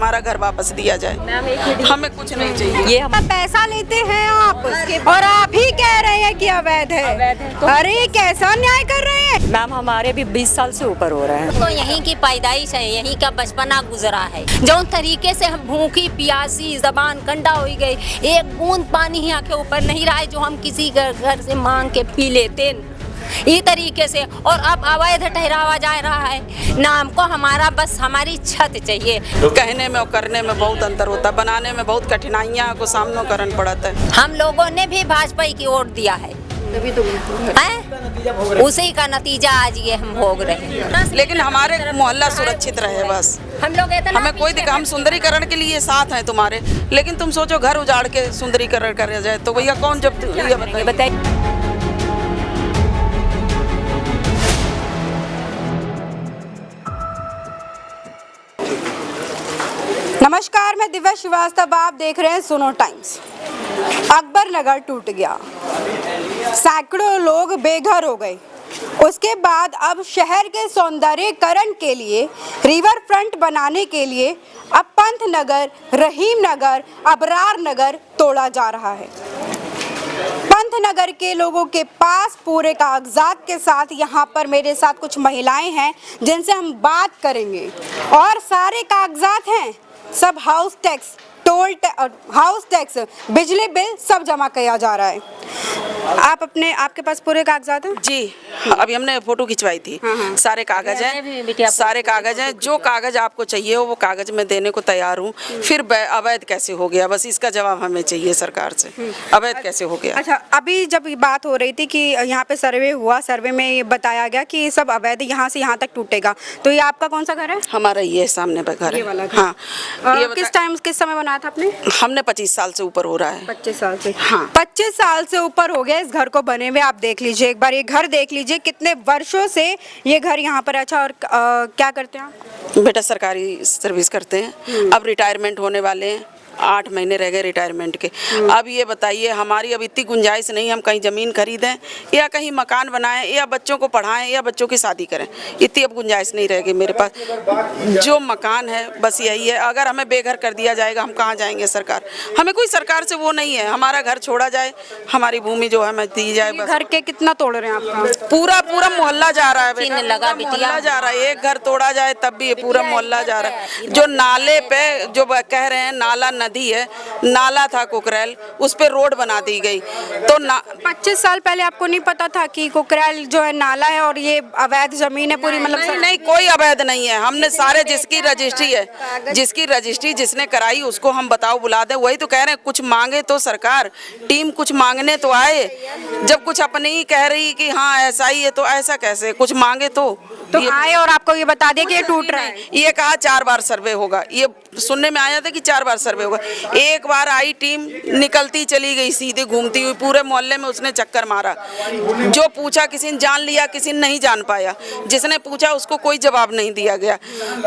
हमारा घर वापस दिया जाए। हमें कुछ नहीं चाहिए। ये हम पैसा लेते हैं आप और आप ही कह रहे हैं कि अवैध है। अरे कैसा न्याय कर रहे हैं मैम, हमारे भी 20 साल से ऊपर हो रहे हैं। तो यहीं की पैदाइश है, यहीं का बचपना गुजरा है। जो तरीके से हम भूखी प्यासी जबान कंडा हो गई, एक बूंद पानी ही आंखें ऊपर नहीं रहा है जो हम किसी घर से मांग के पी लेते ये तरीके से। और अब अवैध ठहरावा जा रहा है। नाम को हमारा बस हमारी छत चाहिए। कहने में और करने में बहुत अंतर होता है। बनाने में बहुत कठिनाइयाँ को सामना करना पड़ता है। हम लोगों ने भी भाजपा की वोट दिया है, उसी का नतीजा आज ये हम भोग रहे हैं। लेकिन हमारे मोहल्ला सुरक्षित रहे बस। हम लोग हमें कोई दिक्कत, हम सुंदरीकरण के लिए साथ हैं तुम्हारे, लेकिन तुम सोचो घर उजाड़ के सुंदरीकरण कर जाए तो भैया कौन जब बताइए। नमस्कार, मैं दिव्या श्रीवास्तव, आप देख रहे हैं सुनो टाइम्स। अकबर नगर टूट गया, सैकड़ों लोग बेघर हो गए। उसके बाद अब शहर के सौंदर्यीकरण के लिए, रिवर फ्रंट बनाने के लिए अब पंथ नगर, रहीम नगर, अबरार नगर तोड़ा जा रहा है। पंथ नगर के लोगों के पास पूरे कागजात के साथ यहाँ पर मेरे साथ कुछ महिलाएं हैं जिनसे हम बात करेंगे। और सारे कागजात हैं, सब house tax, toll house tax, बिजली बिल सब जमा किया जा रहा है। आपके पास पूरे कागजात हैं? जी, अभी हमने फोटो खिंचवाई थी। सारे कागज हैं, सारे कागज हैं। जो कागज आपको चाहिए हो वो कागज मैं देने को तैयार हूँ। फिर अवैध कैसे हो गया, बस इसका जवाब हमें चाहिए सरकार से। अवैध कैसे हो गया? अच्छा, अभी जब बात हो रही थी कि यहाँ पे सर्वे हुआ, सर्वे में ये बताया गया कि सब अवैध यहाँ से यहाँ तक टूटेगा, तो ये आपका कौन सा घर है? हमारा ये सामने पे घर है। हाँ। किस समय बनाया था आपने? हमने 25 साल से ऊपर हो रहा है। 25 साल से? हाँ, 25 साल से ऊपर हो गया इस घर को बने हुए। आप देख लीजिए एक बार, ये घर देख लीजिए, कितने वर्षों से ये घर यहाँ पर। अच्छा, और क्या करते हैं आप? बेटा सरकारी सर्विस करते हैं। अब रिटायरमेंट होने वाले हैं, 8 महीने रह गए रिटायरमेंट के। अब ये बताइए, हमारी अब इतनी गुंजाइश नहीं, हम कहीं ज़मीन खरीदें या कहीं मकान बनाएं या बच्चों को पढ़ाएं या बच्चों की शादी करें, इतनी अब गुंजाइश नहीं रह गई मेरे पास। जो मकान है बस यही है। अगर हमें बेघर कर दिया जाएगा, हम कहाँ जाएंगे? सरकार, हमें कोई सरकार से वो नहीं है। हमारा घर छोड़ा जाए, हमारी भूमि जो है हमें दी जाए बस। घर के कितना तोड़ रहे हैं आपका? पूरा मोहल्ला जा रहा है बेटा, लगा मोहल्ला जा रहा है। एक घर तोड़ा जाए तब भी पूरा मोहल्ला जा रहा है। जो नाले पे जो कह रहे हैं नाला नदी है, नाला था कुकरेल, उस पे रोड बना दी गई। तो 25 साल पहले आपको नहीं पता था कि कुकरेल जो है नाला है और ये अवैध जमीन है पूरी? मतलब नहीं, कोई अवैध नहीं है। हमने सारे जिसकी रजिस्ट्री है, जिसकी रजिस्ट्री जिसने कराई उसको हम बताओ बुला दे। वही तो कह रहे हैं, कुछ मांगे तो सरकार, टीम कुछ मांगने तो आए। जब कुछ अपने ही कह रही कि हाँ ऐसा ही है, तो ऐसा कैसे? कुछ मांगे तो आए और आपको ये बता दिया कि ये टूट रहा है। ये कहा 4 बार सर्वे होगा, ये सुनने में आया था कि 4 बार सर्वे होगा। एक बार आई टीम, निकलती चली गई सीधे घूमती हुई, पूरे मोहल्ले में उसने चक्कर मारा। जो पूछा किसी ने जान लिया, किसी ने नहीं जान पाया। जिसने पूछा उसको कोई जवाब नहीं दिया गया।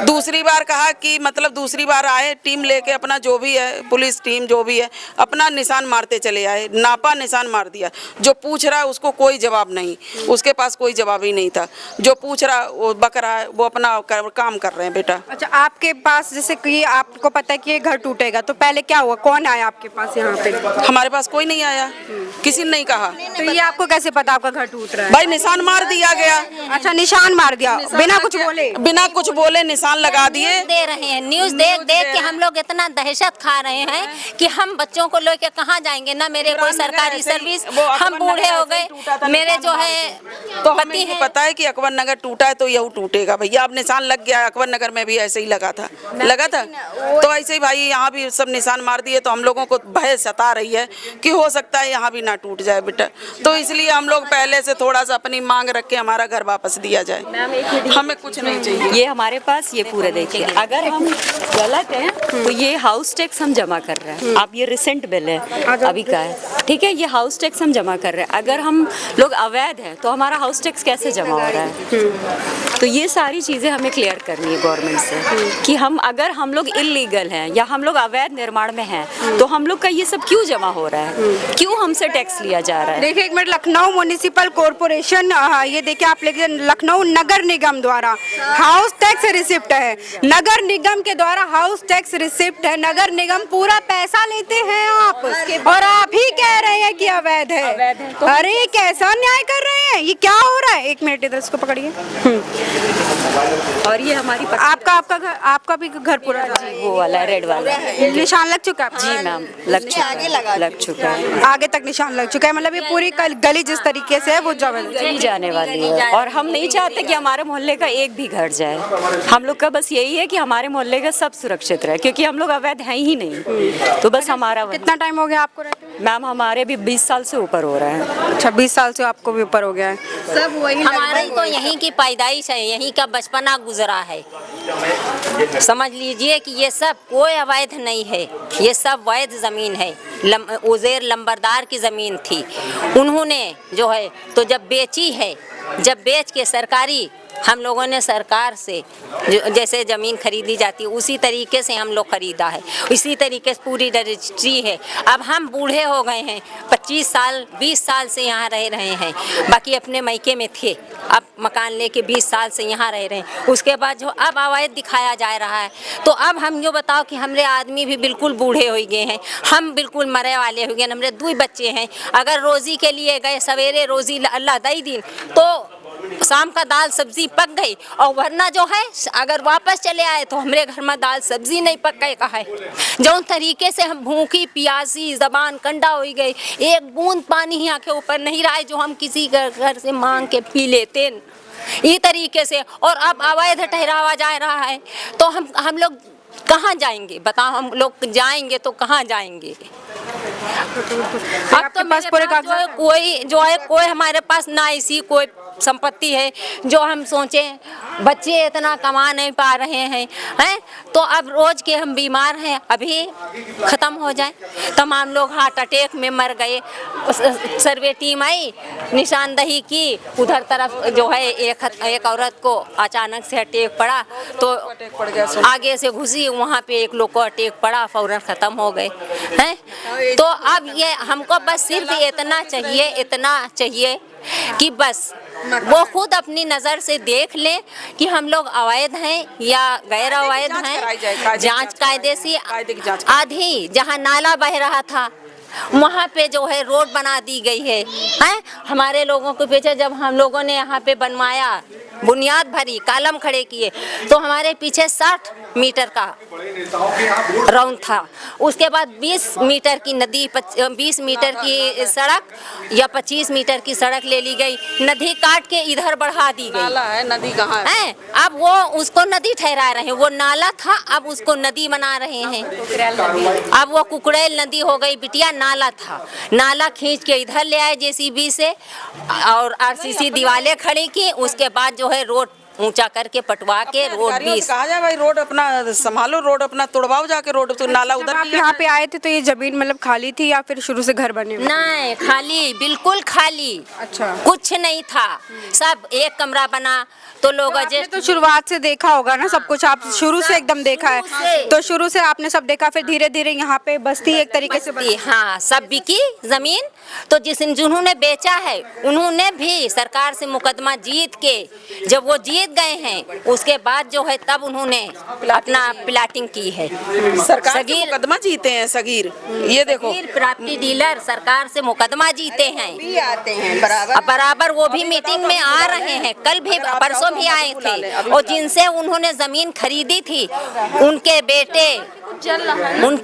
दूसरी बार कहा कि मतलब दूसरी बार आए टीम लेके, अपना जो भी है पुलिस टीम जो भी है अपना निशान मारते चले आए, नापा निशान मार दिया। जो पूछ रहा है उसको कोई जवाब नहीं, उसके पास कोई जवाब ही नहीं था। जो पूछ रहा वो बक रहा है, वो अपना काम कर रहे हैं बेटा। अच्छा, आपके पास जैसे कि आपको पता है कि ये घर टूटेगा, तो पहले क्या हुआ? कौन आया आपके पास यहाँ पे? हमारे पास कोई नहीं आया, किसी ने नहीं कहा। तो ये आपको कैसे पता आपका घर टूट रहा है? भाई निशान मार दिया गया। अच्छा, निशान मार दिया बिना कुछ बोले? बिना कुछ बोले निशान लगा दिए। दे रहे हैं न्यूज देख देख के हम लोग इतना दहशत खा रहे हैं कि हम बच्चों को लेके कहाँ जाएंगे? ना मेरे कोई सरकारी सर्विस, हम बूढ़े हो गए। मेरे जो है तो हमें ये पता है कि अकबर नगर टूटा है तो यही टूटेगा भैया। अब निशान लग गया, अकबर नगर में भी ऐसे ही लगा था। तो ऐसे ही भाई यहाँ भी सब निशान मार दिए। तो हम लोगों को भय सता रही है कि हो सकता है यहाँ भी ना टूट जाए बेटा। तो इसलिए हम लोग पहले से थोड़ा सा अपनी मांग रख के हमारा घर वापस दिया जाए। हमें कुछ नहीं चाहिए। ये हमारे पास ये पूरे देखिए, अगर हम गलत हैं तो ये हाउस टैक्स हम जमा कर रहे हैं। आप ये रिसेंट बिल है अभी का है, ठीक है? ये हाउस टैक्स हम जमा कर रहे हैं। अगर हम लोग अवैध हैं तो हमारा हाउस टैक्स कैसे जमा हो रहा है? तो ये सारी चीज़ें हमें क्लियर करनी है गवर्नमेंट से कि अगर हम लोग इलीगल हैं या हम लोग अवैध निर्माण में हैं तो हम लोग का ये सब क्यों जमा हो रहा है, क्यों हमसे टैक्स लिया जा रहा है। देखिए एक मिनट, लखनऊ म्युनिसिपल कॉरपोरेशन, ये देखिए आप लेके लखनऊ नगर निगम द्वारा हाउस टैक्स रिसिप्ट है, नगर निगम के द्वारा हाउस टैक्स रिसिप्ट है, नगर निगम पूरा पैसा लेते हैं आप, और आप ही कह रहे हैं कि अवैध है। अरे ये कैसा न्याय कर रहे हैं, ये क्या हो रहा है। एक मिनट इधर इसको पकड़िए। और ये हमारी आपका भी घर पूरा वो वाला है, रेड वाला निशान लग चुका है। जी मैम, लग चुका है, आगे तक निशान लग चुका है, मतलब ये पूरी गली जिस तरीके से है वो चली जाने वाली है। और हम नहीं चाहते कि हमारे मोहल्ले का एक भी घर जाए, हम लोग का बस यही है कि हमारे मोहल्ले का सब सुरक्षित रहे, क्योंकि हम लोग अवैध हैं ही नहीं। तो बस हमारा कितना टाइम हो गया आपको रहते हुए? मैम हमारे भी 20 साल से ऊपर हो रहा है। अच्छा 20 साल से आपको भी ऊपर हो गया है। सब वही हमारी तो यहीं की पैदाइश है, यहीं का बचपना गुजरा है। समझ लीजिए कि ये सब कोई अवैध नहीं है, ये सब वैध ज़मीन है। उज़ैर लंबरदार की ज़मीन थी, उन्होंने जो है तो जब बेची है, जब बेच के सरकारी हम लोगों ने सरकार से जैसे ज़मीन खरीदी जाती है उसी तरीके से हम लोग खरीदा है, इसी तरीके से पूरी रजिस्ट्री है। अब हम बूढ़े हो गए हैं, 25 साल 20 साल से यहाँ रह रहे हैं, बाकी अपने मायके में थे, अब मकान लेके 20 साल से यहाँ रह रहे हैं। उसके बाद जो अब अवैध दिखाया जा रहा है, तो अब हम जो बताओ कि हमारे आदमी भी बिल्कुल बूढ़े हो गए हैं, हम बिल्कुल मरे वाले हो गए, हमारे 2 बच्चे हैं। अगर रोज़ी के लिए गए, सवेरे रोज़ी अल्लाह दई दिन, तो शाम का दाल सब्जी पक गई, और वरना जो है अगर वापस चले आए तो हमारे घर में दाल सब्जी नहीं पक गए का है। जो तरीके से हम भूखी प्यासी जबान कंडा हो गई, एक बूंद पानी ही आंखें ऊपर नहीं रहा है जो हम किसी घर से मांग के पी लेते इस तरीके से। और अब अवैध ठहरावा जा रहा है, तो हम लोग कहाँ जाएंगे बताओ, हम लोग जाएंगे तो कहाँ जाएंगे। अब तो पास पूरे कागजात कोई हमारे पास ना ऐसी कोई संपत्ति है जो हम सोचें बच्चे इतना कमा नहीं पा रहे हैं तो अब रोज के हम बीमार हैं, अभी ख़त्म हो जाए। तमाम लोग हार्ट अटैक में मर गए। सर्वे टीम आई, निशानदही की, उधर तरफ जो है एक औरत को अचानक से अटैक पड़ा, तो आगे से घुसी, वहाँ पे एक लोग को अटैक पड़ा, फौरन ख़त्म हो गए हैं। तो अब ये हमको बस सिर्फ इतना चाहिए कि बस वो खुद अपनी नज़र से देख ले कि हम लोग अवैध हैं या गैर अवैध हैं। जांच कायदे से आधी जहां नाला बह रहा था वहाँ पे जो है रोड बना दी गई है। हमारे लोगों के पीछे जब हम लोगों ने यहाँ पे बनवाया, बुनियाद भरी, कालम खड़े किए, तो हमारे पीछे 60 मीटर का राउंड था। उसके बाद 20 मीटर की नदी, 20 मीटर की सड़क या 25 मीटर की सड़क ले ली गई, नदी काट के इधर बढ़ा दी गई। नाला है, नदी कहाँ है? अब वो उसको नदी ठहरा रहे हैं, वो नाला था अब उसको नदी बना रहे हैं। अब वो कुकड़ेल नदी हो गई बिटिया, नाला था, नाला खींच के इधर ले आए जेसीबी से और आरसीसी दीवारें खड़ी की। उसके बाद जो है रोड ऊंचा करके पटवा के रोड 20 कहा जाए भाई, रोड अपना संभालो, रोड अपना तोड़वाओ जाके, रोड तो नाला उधर। आप यहाँ पे आए थे तो ये जमीन मतलब खाली थी या फिर शुरू से घर बने हुए? नहीं, खाली, बिल्कुल खाली। अच्छा, कुछ नहीं था, सब एक कमरा बना। तो लोग तो शुरुआत से देखा होगा ना सब कुछ, आप शुरू से एकदम देखा है, तो शुरू से आपने सब देखा, फिर धीरे धीरे यहाँ पे बस्ती एक तरीके से बनी। हाँ, सब बिकी जमीन। तो जिन्होंने बेचा है उन्होंने भी सरकार से मुकदमा जीत के, जब वो जीत गए हैं उसके बाद जो है तब उन्होंने अपना प्लाटिंग की है। सरकार से मुकदमा जीते हैं सगीर, ये देखो प्रॉपर्टी डीलर सरकार से मुकदमा जीते हैं, भी आते हैं बराबर वो भी मीटिंग में आ रहे हैं, कल भी परसों भी आए थे। और जिनसे उन्होंने जमीन खरीदी थी उनके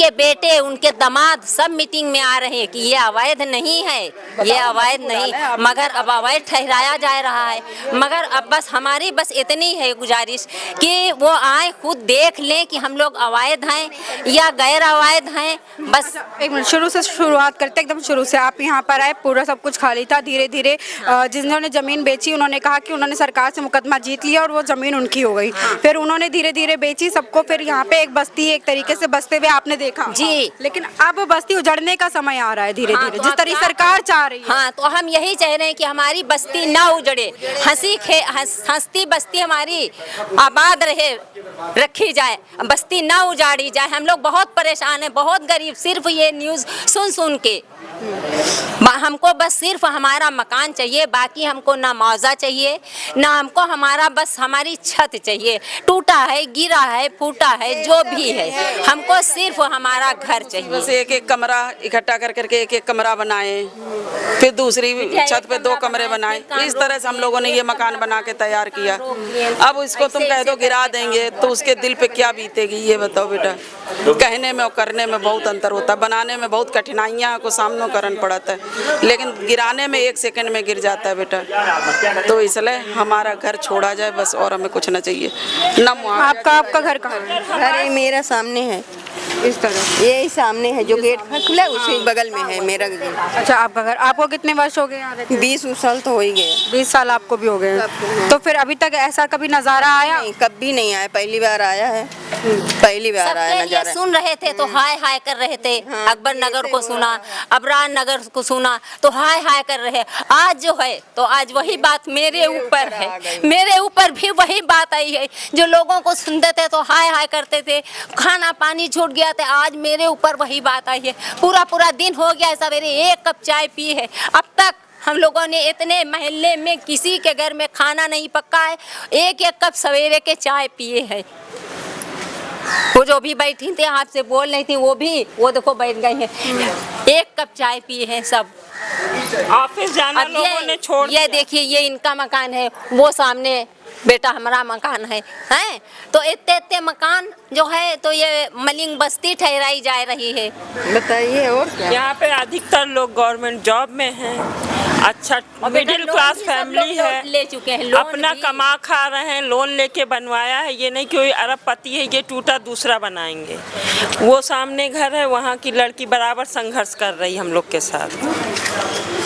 बेटे उनके दामाद सब मीटिंग में आ रहे हैं कि ये अवैध नहीं है, ये अवैध नहीं, मगर अब अवैध ठहराया जा रहा है। मगर अब बस हमारी बस इतनी है गुजारिश कि वो आए, खुद देख लें कि हम लोग अवैध हैं या गैर अवैध हैं। बस एक मिनट, शुरू से शुरुआत करते, एकदम शुरू से। आप यहाँ पर आए, पूरा सब कुछ खाली था, धीरे धीरे जिन्होंने जमीन बेची उन्होंने कहा कि उन्होंने सरकार से मुकदमा जीत लिया और वो जमीन उनकी हो गई। फिर उन्होंने धीरे धीरे बेची सबको, फिर यहाँ पे एक बस्ती एक तरीके से बसते हुए आपने देखा जी। लेकिन अब बस्ती उजड़ने का समय आ रहा है धीरे हाँ, धीरे, तो जिस अब तरह क्या सरकार चाह रही है। हाँ, तो हम यही चाह रहे हैं कि हमारी बस्ती ना उजड़े, हंसती बस्ती हमारी आबाद रहे, रखी जाए, बस्ती ना उजाड़ी जाए। हम लोग बहुत परेशान हैं, बहुत गरीब, सिर्फ ये न्यूज़ सुन सुन के। हमको बस सिर्फ हमारा मकान चाहिए, बाकी हमको ना मुआवजा चाहिए, ना हमको हमारा, बस हमारी छत चाहिए। टूटा है, गिरा है, फूटा है, जो भी है, हमको सिर्फ हमारा घर चाहिए। बस एक एक कमरा इकट्ठा कर करके एक एक कमरा बनाए, फिर दूसरी छत पे 2 कमरे बनाए। इस तरह से हम लोगों ने ये मकान बना के तैयार किया। अब इसको तुम कह दो गिरा देंगे तो उसके दिल पे क्या बीतेगी, ये बताओ बेटा। कहने में और करने में बहुत अंतर होता है। बनाने में बहुत कठिनाइयाँ को सामना करना पड़ता है, लेकिन गिराने में 1 सेकंड में गिर जाता है बेटा। तो इसलिए हमारा घर छोड़ा जाए बस, और हमें कुछ ना चाहिए ना। आपका घर कहाँ है? घर है मेरा सामने है, इस तरह। यही सामने है, जो गेट खुला है उसी बगल में है मेरा घर। अच्छा, आपका घर। आपको कितने वर्ष हो गए यहाँ रहते? 20 साल तो हो ही गए। 20 साल आपको भी हो गए। सबको, हाँ। तो फिर अभी तक ऐसा कभी नजारा आया? नहीं, कभी नहीं आया, पहली बार आया है, पहली बार आया सबके लिए नजारा। सुन रहे थे तो हाय हाय कर रहे थे। अकबर नगर को सुना, अबरार नगर को सुना तो हाय हाय कर रहे। आज जो है तो आज वही बात मेरे ऊपर है, मेरे ऊपर भी वही बात आई है। जो लोगों को सुनते थे तो हाय हाय करते थे, खाना पानी छूट गया था, आज मेरे ऊपर वही बात आई है। पूरा दिन हो गया सवेरे 1 कप चाय पी है, अब तक हम लोगों ने इतने मोहल्ले में किसी के घर में खाना नहीं पका है। 1 कप सवेरे के चाय पिए हैं। वो जो भी बैठी थी आपसे बोल रही थी, वो देखो बैठ गई हैं। 1 कप चाय पिए हैं सब। ऑफिस जाना लोगों ने छोड़ ये देखिए, ये इनका मकान है, वो सामने बेटा हमारा मकान है, हैं? तो इतने मकान जो है तो ये मलिंग बस्ती ठहराई जा रही है। बताइए और क्या। यहाँ पे अधिकतर लोग गवर्नमेंट जॉब में हैं, अच्छा मिडिल क्लास फैमिली है, ले चुके हैं लोन अपना भी। कमा खा रहे हैं, लोन लेके बनवाया है। ये नहीं कि कोई अरबपति है ये टूटा दूसरा बनाएंगे। वो सामने घर है, वहाँ की लड़की बराबर संघर्ष कर रही हम लोग के साथ।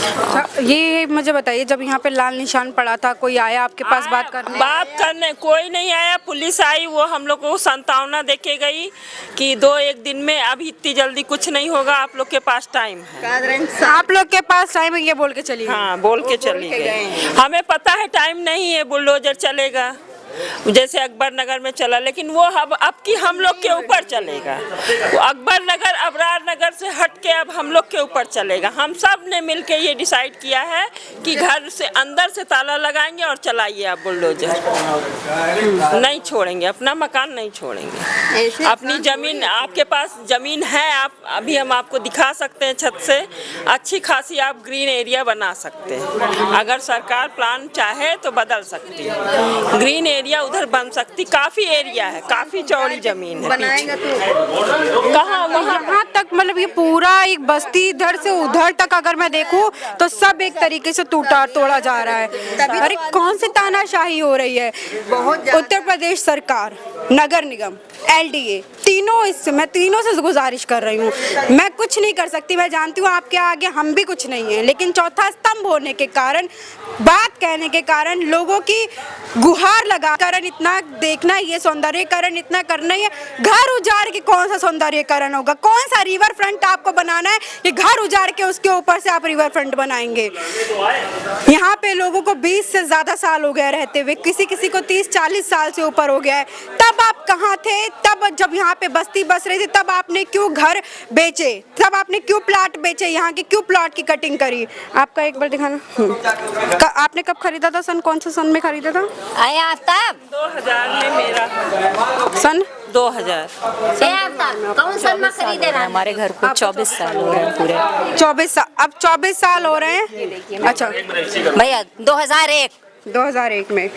अच्छा, ये मुझे बताइए, जब यहाँ पे लाल निशान पड़ा था, कोई आया आपके पास बात करने? बात करने कोई नहीं आया। पुलिस आई, वो हम लोग को संतावना देके गई कि 2-1 दिन में, अभी इतनी जल्दी कुछ नहीं होगा, आप लोग के पास टाइम है। आप लोग के पास टाइम है, ये बोल के चली गई। हाँ, बोल के चली गई। हमें पता है टाइम नहीं है, बुलडोजर चलेगा जैसे अकबर नगर में चला, लेकिन वो अब की हम लोग के ऊपर चलेगा। वो अकबर नगर अबरार नगर से हट के अब हम लोग के ऊपर चलेगा। हम सब ने मिलके ये डिसाइड किया है कि घर से अंदर से ताला लगाएंगे और चलाइए आप बुलडोजर। नहीं छोड़ेंगे, अपना मकान नहीं छोड़ेंगे। अपनी जमीन, आपके पास जमीन है, आप अभी हम आपको दिखा सकते हैं, छत से अच्छी खासी आप ग्रीन एरिया बना सकते हैं। अगर सरकार प्लान चाहे तो बदल सकती है, ग्रीन एरिया उधर बन सकती। काफी एरिया है, काफी चौड़ी जमीन है। बनाएगा तो कहाँ वहाँ यहाँ तक, मतलब ये पूरा एक बस्ती इधर से उधर तक अगर मैं देखूं तो सब एक तरीके से टूटा तोड़ा जा रहा है। अरे कौन सी तानाशाही हो रही है। उत्तर प्रदेश सरकार, नगर निगम, LDA, मैं तीनों से गुजारिश कर रही हूँ। मैं कुछ नहीं कर सकती, मैं जानती हूँ आपके आगे हम भी कुछ नहीं है, लेकिन चौथा स्तंभ होने के कारण, बात कहने के कारण, लोगों की गुहार लगा कारण इतना देखना, ये सौंदर्यकरण इतना करना है। घर उजाड़ के कौन सा सौंदर्यकरण होगा? कौन सा रिवर फ्रंट आपको बनाना है? ये घर उजाड़ के उसके ऊपर से आप रिवर फ्रंट बनाएंगे? यहाँ पे लोगों को 20 से ज्यादा साल हो गया रहते हुए, किसी को 30-40 साल से ऊपर हो गया है। तब आप कहाँ थे? तब जब यहाँ पे बस्ती बस रही थी, तब आपने क्यों घर बेचे? तब आपने क्यों प्लाट बेचे? यहाँ के क्यों प्लाट की कटिंग करी? आपका एक बार दिखाना। आपने कब खरीदा था? सन कौन से सन में खरीदा था? आया आफ्ताब 2000 में मेरा सन 2000। कौन सन में खरीदे रहा? हमारे घर को 24 साल हो रहे हैं पूरे। 24 साल, अब 24 साल हो रहे हैं। अच्छा भैया 2001 में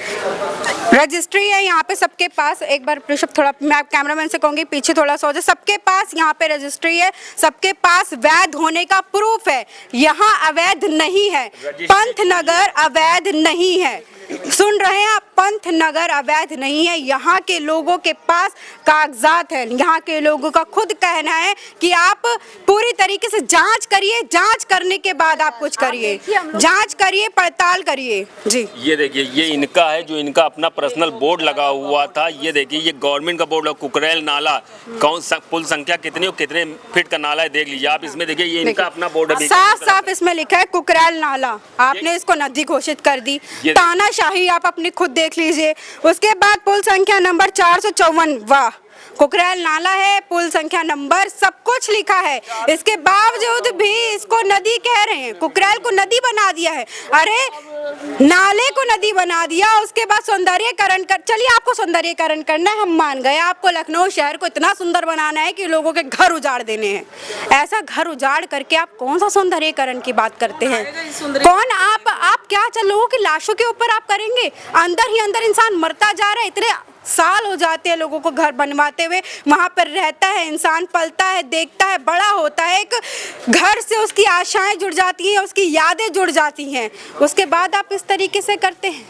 रजिस्ट्री है यहाँ पे सबके पास। एक बार ऋषभ थोड़ा, मैं कैमरामैन से कहूँगी पीछे थोड़ा सा हो जाए। सबके पास यहाँ पे रजिस्ट्री है, सबके पास वैध होने का प्रूफ है। यहाँ अवैध नहीं है, पंथ नगर अवैध नहीं है। सुन रहे हैं आप, पंतनगर अवैध नहीं है। यहाँ के लोगों के पास कागजात है। यहाँ के लोगों का खुद कहना है कि आप पूरी तरीके से जांच करिए, जांच करने के बाद आप कुछ करिए, जांच करिए, पड़ताल करिए। जी ये देखिए, ये इनका है, जो इनका अपना पर्सनल बोर्ड लगा हुआ था। ये देखिए, ये गवर्नमेंट का बोर्ड है। कुकरेल नाला, कौन सा पुल संख्या कितनी और कितने फीट का नाला है, देख लीजिए आप। इसमें देखिए, ये इनका अपना बोर्ड है। साफ साफ इसमें लिखा है कुकरेल नाला। आपने इसको नदी घोषित कर दी, तानाशाही आप अपनी खुद देख लीजिए। उसके बाद पुल संख्या नंबर 454, वाह, कुकरेल नाला है, पुल संख्या नंबर सब कुछ लिखा है। इसके बावजूद भी इसको नदी कह रहे हैं। कुकरेल को नदी बना दिया है। अरे नाले को नदी बना दिया, उसके बाद सौंदर्यीकरण कर, चलिए आपको सौंदर्यीकरण करना है, हम मान गए। आपको लखनऊ शहर को इतना सुंदर बनाना है कि लोगों के घर उजाड़ देने हैं। ऐसा घर उजाड़ करके आप कौन सा सौंदर्यीकरण की बात करते हैं? कौन आप क्या चल लोगों की लाशों के ऊपर आप करेंगे? अंदर ही अंदर इंसान मरता जा रहा है। इतने साल हो जाते हैं लोगों को घर बनवाते हुए, वहां पर रहता है इंसान, पलता है, देखता है, बड़ा होता है। एक घर से उसकी आशाएं जुड़ जाती हैं, उसकी यादें जुड़ जाती हैं। उसके बाद आप इस तरीके से करते हैं।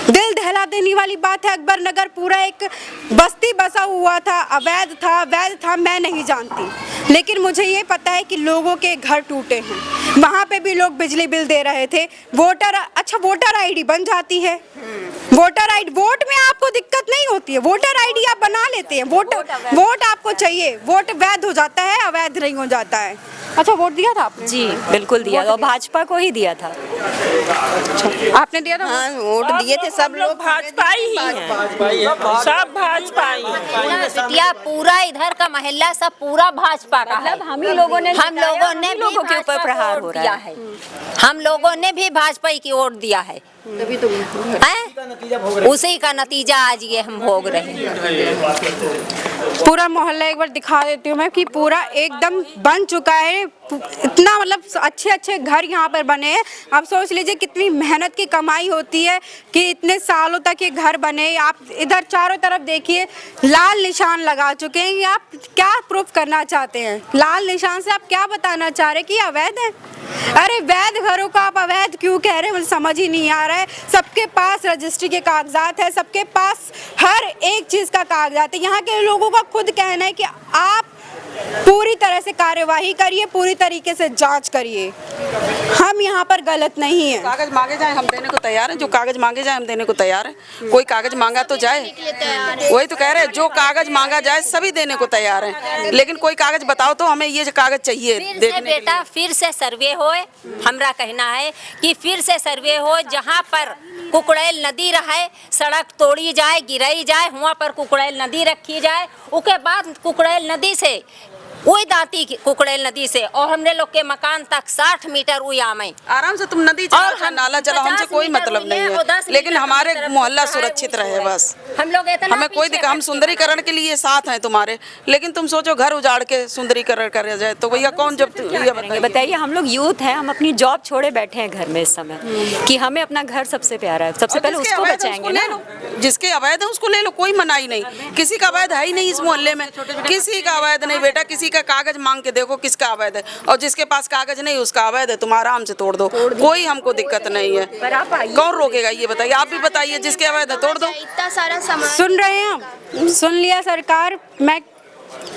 दिल दहला देने वाली बात है। अकबर नगर पूरा एक बस्ती बसा हुआ था, अवैध था, मैं नहीं जानती, लेकिन मुझे ये पता है कि लोगों के घर टूटे हैं। वहाँ पे भी लोग बिजली बिल दे रहे थे। वोटर आईडी बन जाती है। वोट में आपको दिक्कत नहीं होती है, वोटर आईडी आप बना लेते हैं। वोट आपको चाहिए, वोट वैध हो जाता है, अवैध नहीं हो जाता है। अच्छा, वोट दिया था आपने? जी बिल्कुल दिया, और भाजपा को ही दिया था। आपने दिया था? हाँ, वोट दिए थे सब लोग। भाजपा ही हैं, सब भाजपा ही हैं। बिटिया पूरा इधर का महल्ला सब पूरा भाजपा का है। हम ही लोगों ने भी लोगों के ऊपर भाजपा प्रहार को हो वोट रहा दिया है। हम लोगों ने भी भाजपा की वोट दिया है। तभी तो उसी का नतीजा आज ये हम भोग रहे हैं। पूरा मोहल्ला एक बार दिखा देती हूँ मैं कि पूरा एकदम बन चुका है। इतना मतलब अच्छे घर यहाँ पर बने हैं। आप सोच लीजिए कितनी मेहनत की कमाई होती है कि इतने सालों तक ये घर बने। आप इधर चारों तरफ देखिए, लाल निशान लगा चुके हैं। आप क्या प्रूफ करना चाहते हैं? लाल निशान से आप क्या बताना चाह रहे हैं कि अवैध है? अरे वैध घरों को आप अवैध क्यों कह रहे हैं, मुझे समझ ही नहीं आ रहा है। सबके पास रजिस्ट्री के कागजात है, सबके पास हर एक चीज़ का कागजात है। यहाँ के लोगों का खुद कहना है कि आप पूरी तरह से कार्यवाही करिए, पूरी तरीके से जांच करिए। हम यहाँ पर गलत नहीं है। कागज मांगे जाए हम देने को तैयार हैं, जो कागज मांगे जाए हम देने को तैयार हैं। कोई कागज मांगा तो जाए, वही तो कह रहे हैं, जो कागज मांगा जाए सभी देने को तैयार हैं, लेकिन कोई कागज बताओ तो हमें ये कागज चाहिए देखने बेटा। फिर से सर्वे हो, हमरा कहना है कि फिर से सर्वे हो, जहाँ पर कुकड़ैल नदी रहे, सड़क तोड़ी जाए, गिराई जाए, वहाँ पर कुकड़ैल नदी रखी जाए। उसके बाद कुकड़ैल नदी से वही दाती कुकड़ैल नदी से और हमने लोग के मकान तक 60 मीटर हुई आमे आराम से तुम नदी चलाओ, नाला चलाओ, हमसे कोई मतलब नहीं है, लेकिन हमारे मोहल्ला सुरक्षित रहे बस। हम लोग हमें कोई दिक्कत, हम सुंदरीकरण के लिए साथ हैं तुम्हारे, लेकिन तुम सोचो घर उजाड़ के सुंदरीकरण कर जाए तो भैया कौन जब ये बताइए। हम लोग यूथ हैं, हम अपनी जॉब छोड़े बैठे हैं घर में इस समय कि हमें अपना घर सबसे प्यारा है, सबसे पहले उसको बचाएंगे ना। जिसके अवैध है उसको ले लो, कोई मनाही नहीं। किसी का अवैध है ही नहीं इस मोहल्ले में, किसी का अवैध नहीं बेटा। किसी का कागज मांग के देखो किसका अवैध है, और जिसके पास कागज नहीं उसका अवैध है, तुम आराम से तोड़ दो, कोई हमको दिक्कत नहीं है। कौन रोकेगा ये बताइए, आप भी बताइए, जिसके अवैध है तोड़ दो। इतना सारा सामान सुन रहे हैं आप, सुन लिया सरकार। मैं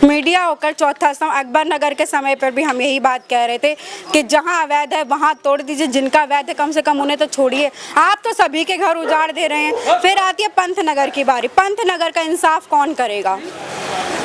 मीडिया होकर चौथा स्तंभ अकबर नगर के समय पर भी हम यही बात कह रहे थे कि जहां अवैध है वहां तोड़ दीजिए, जिनका अवैध है कम से कम उन्हें तो छोड़िए। आप तो सभी के घर उजाड़ दे रहे हैं। फिर आती है पंतनगर की बारी। पंतनगर का इंसाफ कौन करेगा?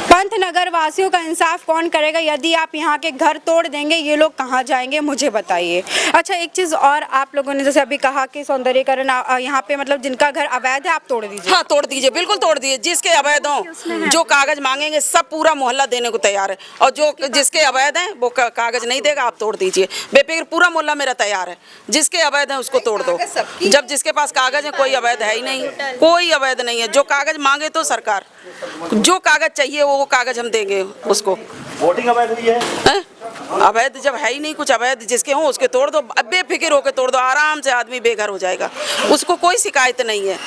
पंतनगर वासियों का इंसाफ कौन करेगा? यदि आप यहाँ के घर तोड़ देंगे, ये लोग कहाँ जाएंगे मुझे बताइए। अच्छा, एक चीज़ और, आप लोगों ने जैसे अभी कहा कि सौंदर्यीकरण यहाँ पे मतलब जिनका घर अवैध है आप तोड़ दीजिए। हाँ तोड़ दीजिए, बिल्कुल तोड़ दीजिए। जिसके अवैध हो, जो कागज मांगेंगे सब पूरा मोहल्ला देने को तैयार है, और जो जिसके अवैध हैं वो कागज नहीं देगा, आप तोड़ दीजिए बेफिक्र। पूरा मोहल्ला मेरा तैयार है, जिसके अवैध है उसको तोड़ दो। जब जिसके पास कागज है, कोई अवैध है ही नहीं, कोई अवैध नहीं है। जो कागज मांगे तो सरकार, जो कागज चाहिए वो कागज हम देंगे उसको। वोटिंग अवैध हुई है? अवैध जब है ही नहीं कुछ, अवैध जिसके हो उसके तोड़ दो, बेफिक्र होकर तोड़ दो, आराम से आदमी बेघर हो जाएगा, उसको कोई शिकायत नहीं है।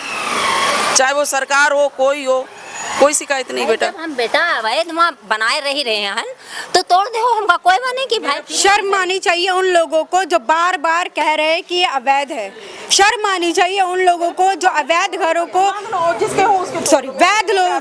चाहे वो सरकार हो, कोई हो, कोई शिकायत नहीं बेटा। हम बेटा अवैध वहाँ बनाए रही रहे हैं तो तोड़ दे, हमका कोई माने कि भाई। शर्म आनी चाहिए उन लोगों को जो बार बार कह रहे हैं कि ये अवैध है। शर्म आनी चाहिए उन लोगों को जो अवैध घरों को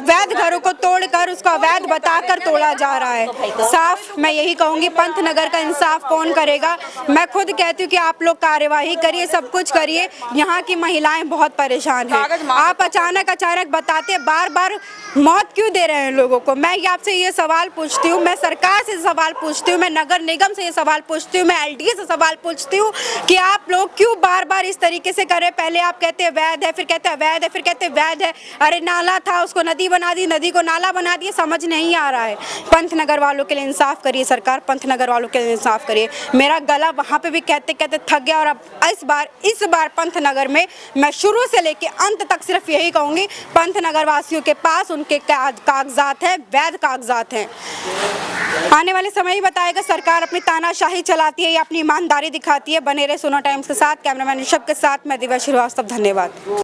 वैध घरों को तोड़कर उसको अवैध बताकर तोड़ा जा रहा है। साफ मैं यही कहूंगी, पंतनगर का इंसाफ कौन करेगा? मैं खुद कहती हूँ कि आप लोग कार्यवाही करिए, सब कुछ करिए। यहाँ की महिलाएं बहुत परेशान हैं। आप अचानक बताते बार बार मौत क्यों दे रहे हैं लोगों को? मैं आपसे ये सवाल पूछती हूँ, मैं सरकार से सवाल पूछती हूँ, मैं नगर निगम से ये सवाल पूछती हूँ, मैं एलडीए से सवाल पूछती हूँ कि आप लोग क्यों बार बार इस तरीके से करें? पहले आप कहते हैं वैध है, फिर कहते हैं वैध है, फिर कहते हैं वैध है। अरे नाला था उसको नदी बना दी, नदी को नाला बना दिए, समझ नहीं आ रहा है। पंतनगर वालों के लिए इंसाफ करिए सरकार, पंतनगर वालों के लिए इंसाफ करिए। मेरा गला वहाँ पे भी कहते कहते थक गया और अब इस बार पंतनगर में मैं शुरू से लेके अंत तक सिर्फ यही कहूँगी, पंतनगर वासियों के पास उनके कागजात हैं, वैध कागजात हैं। आने वाले समय ही बताएगा सरकार अपनी तानाशाही चलाती है या अपनी ईमानदारी दिखाती है। बने रहे सुनो टाइम्स के साथ। कैमरामैन ऋषभ के साथ मैं दिव्या श्रीवास्तव, धन्यवाद।